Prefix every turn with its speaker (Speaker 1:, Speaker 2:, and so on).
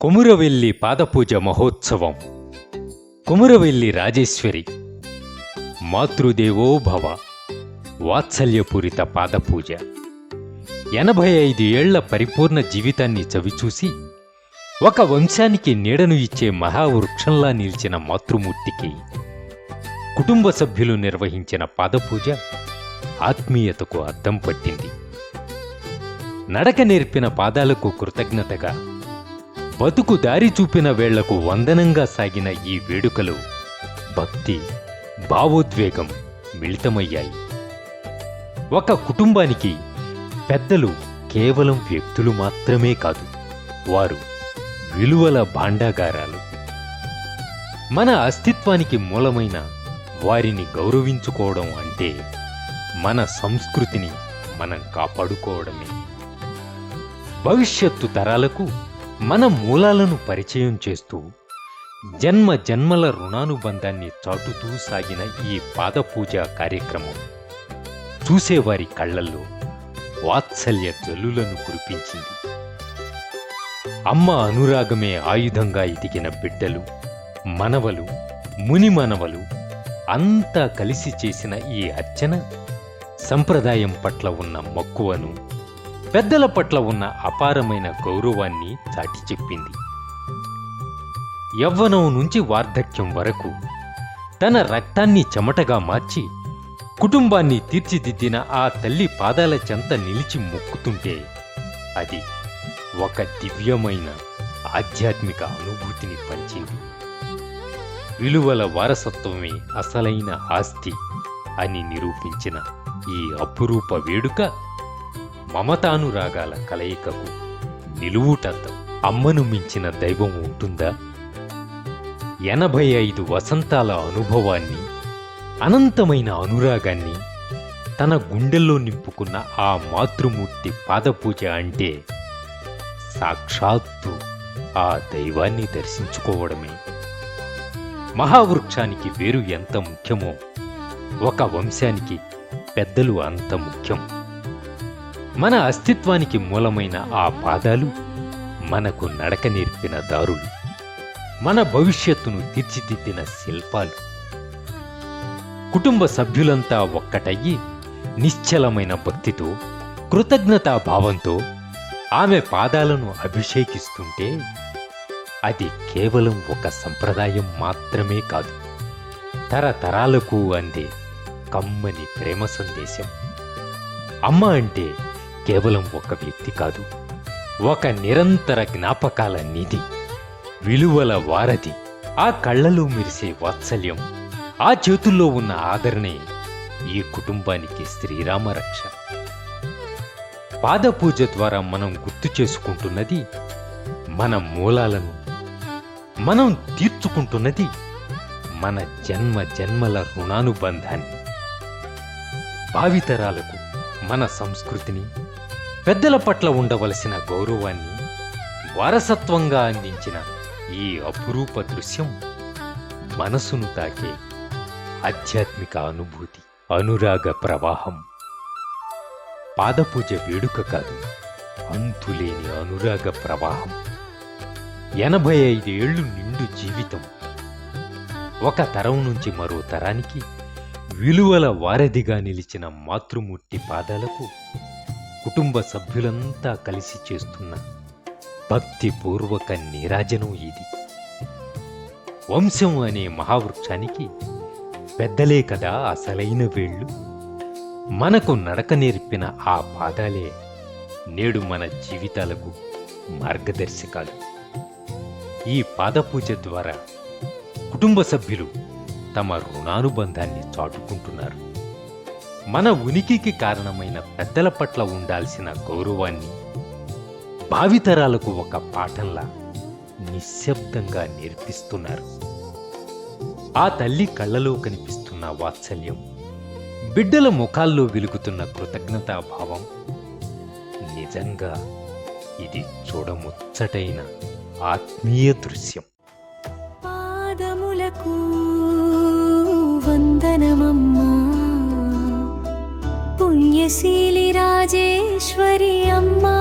Speaker 1: కొమురవెల్లి పాదపూజ మహోత్సవం. కొమురవెల్లి రాజేశ్వరి మాతృదేవో భవ వాత్సల్యపూరిత పాదపూజ. 85 ఏళ్ల పరిపూర్ణ జీవితాన్ని చవిచూసి ఒక వంశానికి నీడను ఇచ్చే మహావృక్షంలా నిలిచిన మాతృమూర్తికి కుటుంబ సభ్యులు నిర్వహించిన పాదపూజ ఆత్మీయతకు అద్దం పట్టింది. నడక నేర్పిన పాదాలకు కృతజ్ఞతగా, బతుకు దారి చూపిన వేళ్లకు వందనంగా సాగిన ఈ వేడుకలు భక్తి, భావోద్వేగం మిళితమయ్యాయి. ఒక కుటుంబానికి పెద్దలు కేవలం వ్యక్తులు మాత్రమే కాదు, వారు విలువల భాండాగారాలు. మన అస్తిత్వానికి మూలమైన వారిని గౌరవించుకోవడం అంటే మన సంస్కృతిని మనం కాపాడుకోవడమే. భవిష్యత్తు తరాలకు మన మూలాలను పరిచయం చేస్తూ జన్మ జన్మల రుణానుబంధాన్ని చాటుతూ సాగిన ఈ పాదపూజ కార్యక్రమం చూసేవారి కళ్లల్లో వాత్సల్య జల్లులను కురిపించింది. అమ్మ అనురాగమే ఆయుధంగా ఎదిగిన బిడ్డలు, మనవలు, మునిమనవలు అంతా కలిసి చేసిన ఈ అర్చన సంప్రదాయం పట్ల ఉన్న మక్కువను, పెద్దల పట్ల ఉన్న అపారమైన గౌరవాన్ని చాటి చెప్పింది. యవ్వనం నుంచి వార్ధక్యం వరకు తన రక్తాన్ని చెమటగా మార్చి కుటుంబాన్ని తీర్చిదిద్దిన ఆ తల్లి పాదాల చెంత నిలిచి మొక్కుతుంటే అది ఒక దివ్యమైన ఆధ్యాత్మిక అనుభూతిని పంచేది. విలువల వారసత్వమే అసలైన ఆస్తి అని నిరూపించిన ఈ అపురూప వేడుక మమతానురాగాల కలయికకు నిలువుటద్దం. అమ్మను మించిన దైవం ఉంటుందా? 85 వసంతాల అనుభవాన్ని, అనంతమైన అనురాగాన్ని తన గుండెల్లో నింపుకున్న ఆ మాతృమూర్తి పాదపూజ అంటే సాక్షాత్తు ఆ దైవాన్ని దర్శించుకోవడమే. మహావృక్షానికి వేరు ఎంత ముఖ్యమో, ఒక వంశానికి పెద్దలు అంత ముఖ్యం. మన అస్తిత్వానికి మూలమైన ఆ పాదాలు మనకు నడక నేర్పిన దారులు, మన భవిష్యత్తును తీర్చిదిద్దిన శిల్పాలు. కుటుంబ సభ్యులంతా ఒక్కటయ్యి నిశ్చలమైన భక్తితో, కృతజ్ఞతాభావంతో ఆమె పాదాలను అభిషేకిస్తుంటే అది కేవలం ఒక సంప్రదాయం మాత్రమే కాదు, తరతరాలకు అందే కమ్మని ప్రేమ సందేశం. అమ్మ అంటే కేవలం ఒక వ్యక్తి కాదు, ఒక నిరంతర జ్ఞాపకాల నిధి, విలువల వారధి. ఆ కళ్లలో మెరిసే వాత్సల్యం, ఆ చేతుల్లో ఉన్న ఆదరణే ఈ కుటుంబానికి శ్రీరామ రక్ష. పాదపూజ ద్వారా మనం గుర్తు చేసుకుంటున్నది మన మూలాలను, మనం తీర్చుకుంటున్నది మన జన్మ జన్మల రుణానుబంధాన్ని. భావితరాలకు మన సంస్కృతిని, పెద్దల పట్ల ఉండవలసిన గౌరవాన్ని వారసత్వంగా అందించిన ఈ అపురూప దృశ్యం మనసును తాకే ఆధ్యాత్మిక అనుభూతి, అనురాగ ప్రవాహం. పాదపూజ వేడుక కాదు, అంతులేని అనురాగ ప్రవాహం. 85 ఏళ్లు నిండు జీవితం. ఒక తరం నుంచి మరో తరానికి విలువల వారధిగా నిలిచిన మాతృమూర్తి పాదాలకు కుటుంబ సభ్యులంతా కలిసి చేస్తున్న భక్తిపూర్వక నీరాజనం ఇది. వంశం అనే మహావృక్షానికి పెద్దలే కదా అసలైన వేళ్ళు. మనకు నడక నేర్పిన ఆ పాదాలే నేడు మన జీవితాలకు మార్గదర్శకాలు. ఈ పాదపూజ ద్వారా కుటుంబ సభ్యులు తమ రుణానుబంధాన్ని చాటుకుంటున్నారు. మన ఉనికికి కారణమైన పెద్దల పట్ల ఉండాల్సిన గౌరవాన్ని భావితరాలకు ఒక పాఠంలా నిశ్శబ్దంగా నేర్పిస్తున్నారు. ఆ తల్లి కళ్ళలో కనిపిస్తున్న వాత్సల్యం, బిడ్డల ముఖాల్లో వెలుగుతున్న కృతజ్ఞతాభావం, నిజంగా ఇది చూడముచ్చటైన ఆత్మీయ దృశ్యం.
Speaker 2: పాదములకు వందనమమ్మా, పుణ్యశీలి రాజేశ్వరి అమ్మా.